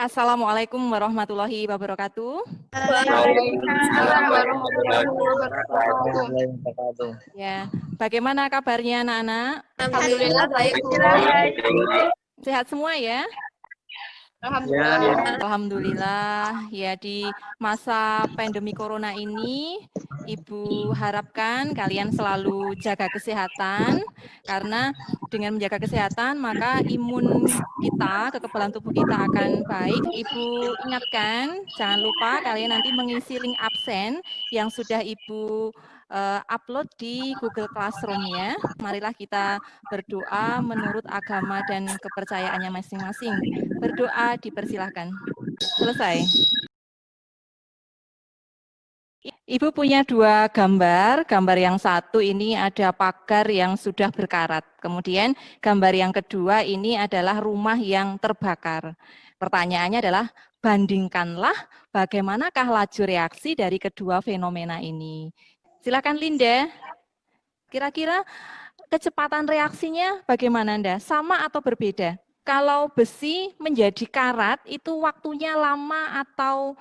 Assalamualaikum warahmatullahi wabarakatuh. Waalaikumsalam warahmatullahi wabarakatuh. Ya, bagaimana kabarnya anak-anak? Alhamdulillah baik. Sehat semua ya? Alhamdulillah. Alhamdulillah. Ya, di masa pandemi corona ini, Ibu harapkan kalian selalu jaga kesehatan, karena dengan menjaga kesehatan, maka imun kita, kekebalan tubuh kita akan baik. Ibu ingatkan, jangan lupa kalian nanti mengisi link absen yang sudah Ibu upload di Google Classroom ya. Marilah kita berdoa menurut agama dan kepercayaannya masing-masing. Berdoa dipersilahkan. Selesai. Ibu punya dua gambar. Gambar yang satu ini ada pagar yang sudah berkarat. Kemudian gambar yang kedua ini adalah rumah yang terbakar. Pertanyaannya adalah, bandingkanlah bagaimanakah laju reaksi dari kedua fenomena ini. Silakan Linda. Kira-kira kecepatan reaksinya bagaimana Anda? Sama atau berbeda? Kalau besi menjadi karat, itu waktunya lama atau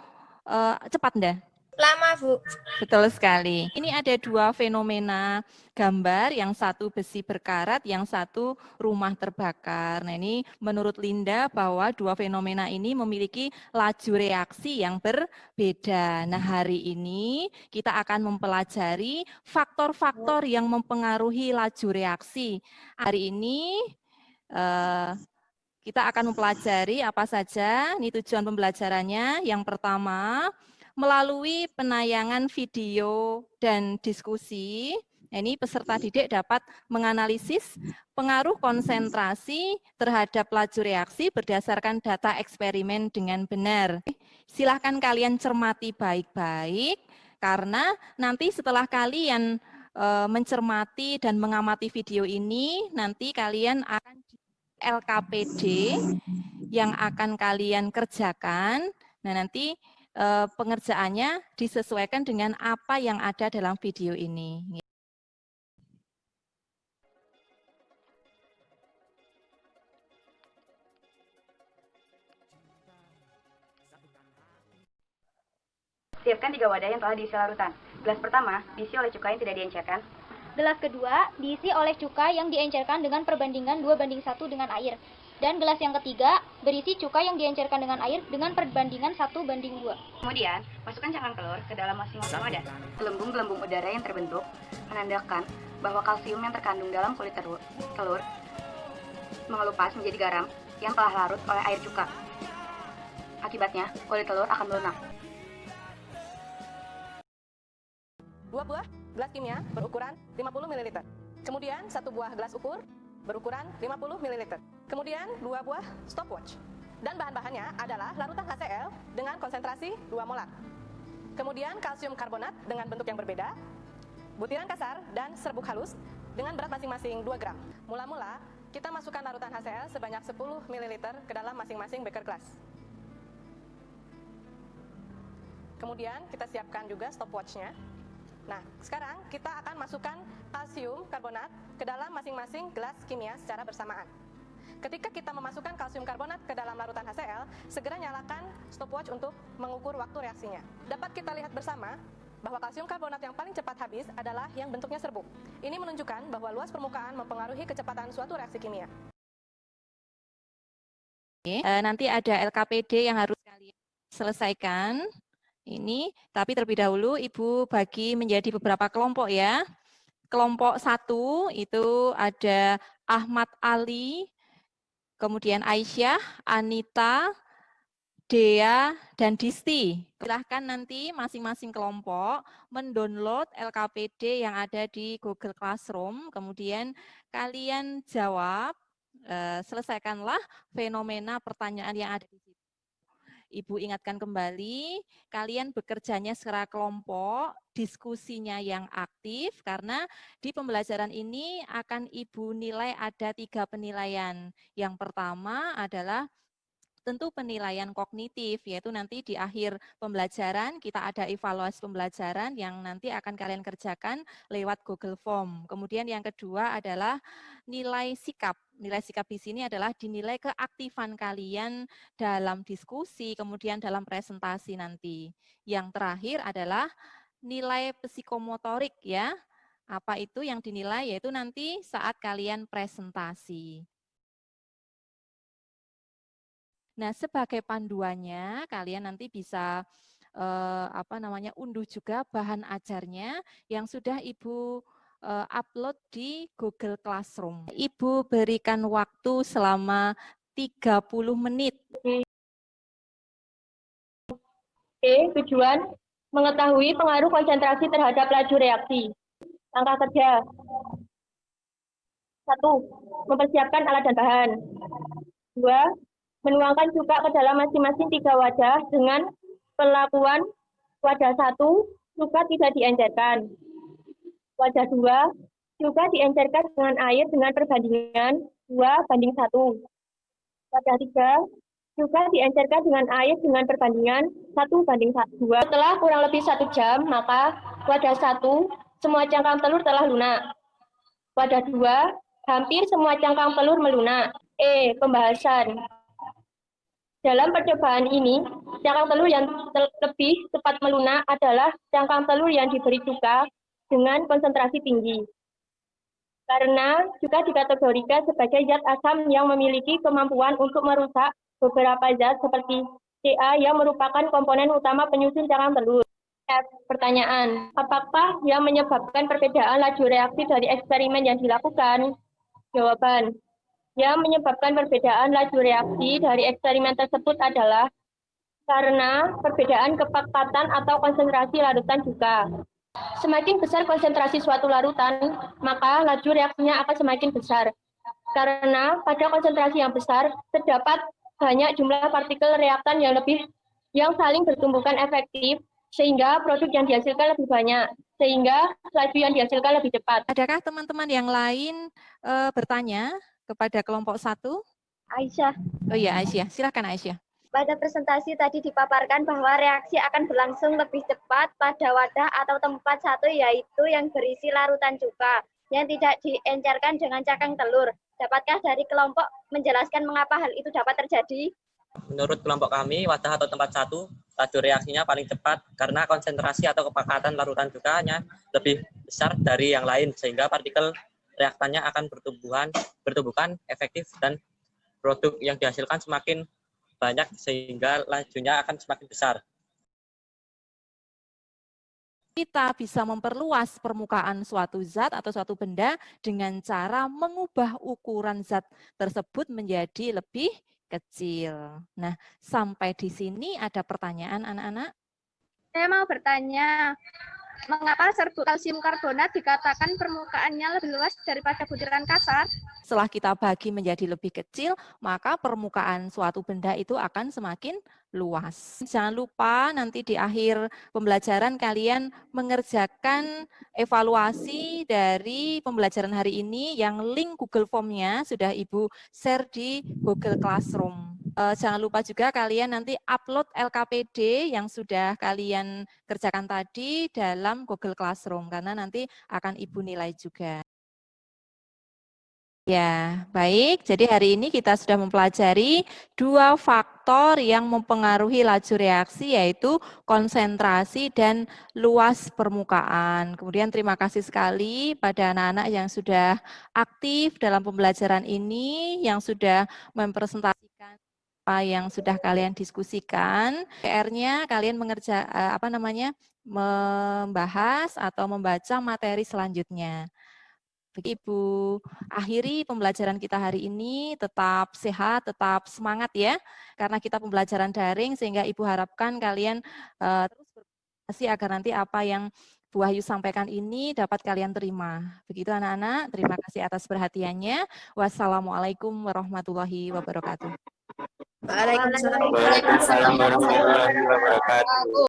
cepat, Nda? Lama, Bu. Betul sekali. Ini ada dua fenomena gambar, yang satu besi berkarat, yang satu rumah terbakar. Nah, ini menurut Linda bahwa dua fenomena ini memiliki laju reaksi yang berbeda. Nah, hari ini kita akan mempelajari faktor-faktor yang mempengaruhi laju reaksi. Hari ini kita akan mempelajari apa saja. Ini tujuan pembelajarannya. Yang pertama, melalui penayangan video dan diskusi, ini peserta didik dapat menganalisis pengaruh konsentrasi terhadap laju reaksi berdasarkan data eksperimen dengan benar. Silahkan kalian cermati baik-baik, karena nanti setelah kalian mencermati dan mengamati video ini, nanti kalian akan LKPD yang akan kalian kerjakan. Nah, nanti pengerjaannya disesuaikan dengan apa yang ada dalam video ini. Siapkan 3 wadah yang telah diisi larutan. Gelas pertama diisi oleh cuka yang tidak diencerkan. Gelas kedua diisi oleh cuka yang diencerkan dengan perbandingan 2:1 dengan air. Dan gelas yang ketiga berisi cuka yang diencerkan dengan air dengan perbandingan 1:2. Kemudian, masukkan cangkang telur ke dalam masing-masing wadah. Gelembung-gelembung udara yang terbentuk menandakan bahwa kalsium yang terkandung dalam kulit telur mengelupas menjadi garam yang telah larut oleh air cuka. Akibatnya, kulit telur akan melunak. 2 buah gelas kimia berukuran 50 ml. Kemudian 1 buah gelas ukur berukuran 50 ml. Kemudian 2 buah stopwatch. Dan bahan-bahannya adalah larutan HCl dengan konsentrasi 2 molar. Kemudian kalsium karbonat dengan bentuk yang berbeda, butiran kasar dan serbuk halus dengan berat masing-masing 2 gram. Mula-mula kita masukkan larutan HCl sebanyak 10 ml ke dalam masing-masing beker gelas. Kemudian kita siapkan juga stopwatch-nya. Nah, sekarang kita akan masukkan kalsium karbonat ke dalam masing-masing gelas kimia secara bersamaan. Ketika kita memasukkan kalsium karbonat ke dalam larutan HCl, segera nyalakan stopwatch untuk mengukur waktu reaksinya. Dapat kita lihat bersama bahwa kalsium karbonat yang paling cepat habis adalah yang bentuknya serbuk. Ini menunjukkan bahwa luas permukaan mempengaruhi kecepatan suatu reaksi kimia. Nanti ada LKPD yang harus kalian selesaikan. Ini, tapi terlebih dahulu Ibu bagi menjadi beberapa kelompok ya. Kelompok 1 itu ada Ahmad Ali, kemudian Aisyah, Anita, Dea, dan Disti. Silahkan nanti masing-masing kelompok mendownload LKPD yang ada di Google Classroom, kemudian kalian jawab, selesaikanlah fenomena pertanyaan yang ada di situ. Ibu ingatkan kembali, kalian bekerjanya secara kelompok, diskusinya yang aktif, karena di pembelajaran ini akan Ibu nilai ada 3 penilaian. Yang pertama adalah tentu penilaian kognitif, yaitu nanti di akhir pembelajaran kita ada evaluasi pembelajaran yang nanti akan kalian kerjakan lewat Google Form. Kemudian yang kedua adalah nilai sikap. nilai sikap di sini adalah dinilai keaktifan kalian dalam diskusi, kemudian dalam presentasi nanti. Yang terakhir adalah nilai psikomotorik ya. Apa itu yang dinilai? Yaitu nanti saat kalian presentasi. Nah, sebagai panduannya kalian nanti bisa unduh juga bahan ajarnya yang sudah Ibu upload di Google Classroom. Ibu berikan waktu selama 30 menit. Tujuan mengetahui pengaruh konsentrasi terhadap laju reaksi. Langkah kerja. 1. Mempersiapkan alat dan bahan. 2. Menuangkan cuka ke dalam masing-masing 3 wadah dengan perlakuan wadah 1, cuka tidak diencerkan. Wadah 2, cuka diencerkan dengan air dengan perbandingan 2:1. Wadah 3, cuka diencerkan dengan air dengan perbandingan 1:2. Setelah kurang lebih 1 jam, maka wadah 1, semua cangkang telur telah lunak. Wadah 2, hampir semua cangkang telur melunak. Pembahasan. Dalam percobaan ini, cangkang telur yang lebih cepat melunak adalah cangkang telur yang diberi cuka dengan konsentrasi tinggi. Karena cuka dikategorikan sebagai zat asam yang memiliki kemampuan untuk merusak beberapa zat seperti Ca yang merupakan komponen utama penyusun cangkang telur. Pertanyaan, apakah yang menyebabkan perbedaan laju reaksi dari eksperimen yang dilakukan? Jawaban, yang menyebabkan perbedaan laju reaksi dari eksperimen tersebut adalah karena perbedaan kepekatan atau konsentrasi larutan cuka. Semakin besar konsentrasi suatu larutan, maka laju reaksinya akan semakin besar. Karena pada konsentrasi yang besar, terdapat banyak jumlah partikel reaktan yang saling bertumbukan efektif, sehingga produk yang dihasilkan lebih banyak, sehingga laju yang dihasilkan lebih cepat. Adakah teman-teman yang lain bertanya kepada kelompok 1? Aisyah. Oh iya, Aisyah. Silakan Aisyah. Pada presentasi tadi dipaparkan bahwa reaksi akan berlangsung lebih cepat pada wadah atau tempat satu, yaitu yang berisi larutan cuka yang tidak diencerkan dengan cangkang telur. Dapatkah dari kelompok menjelaskan mengapa hal itu dapat terjadi? Menurut kelompok kami, wadah atau tempat satu, laju reaksinya paling cepat karena konsentrasi atau kepekatan larutan cukanya lebih besar dari yang lain, sehingga partikel reaktannya akan bertumbuhan efektif dan produk yang dihasilkan semakin banyak sehingga lajunya akan semakin besar. Kita bisa memperluas permukaan suatu zat atau suatu benda dengan cara mengubah ukuran zat tersebut menjadi lebih kecil. Nah, sampai di sini ada pertanyaan anak-anak? Saya mau bertanya, mengapa serbuk kalsium karbonat dikatakan permukaannya lebih luas daripada butiran kasar? Setelah kita bagi menjadi lebih kecil, maka permukaan suatu benda itu akan semakin luas. Jangan lupa nanti di akhir pembelajaran kalian mengerjakan evaluasi dari pembelajaran hari ini yang link Google Form-nya sudah Ibu share di Google Classroom. Jangan lupa juga kalian nanti upload LKPD yang sudah kalian kerjakan tadi dalam Google Classroom, karena nanti akan Ibu nilai juga. Ya, baik. Jadi hari ini kita sudah mempelajari 2 faktor yang mempengaruhi laju reaksi, yaitu konsentrasi dan luas permukaan. Kemudian terima kasih sekali pada anak-anak yang sudah aktif dalam pembelajaran ini, yang sudah mempresentasikan apa yang sudah kalian diskusikan. PR-nya kalian membahas atau membaca materi selanjutnya. Ibu akhiri pembelajaran kita hari ini, tetap sehat, tetap semangat ya, karena kita pembelajaran daring, sehingga Ibu harapkan kalian terus berkomunikasi agar nanti apa yang Bu Wahyu sampaikan ini dapat kalian terima. Begitu anak-anak, terima kasih atas perhatiannya. Wassalamualaikum warahmatullahi wabarakatuh. Waalaikumsalam warahmatullahi wabarakatuh.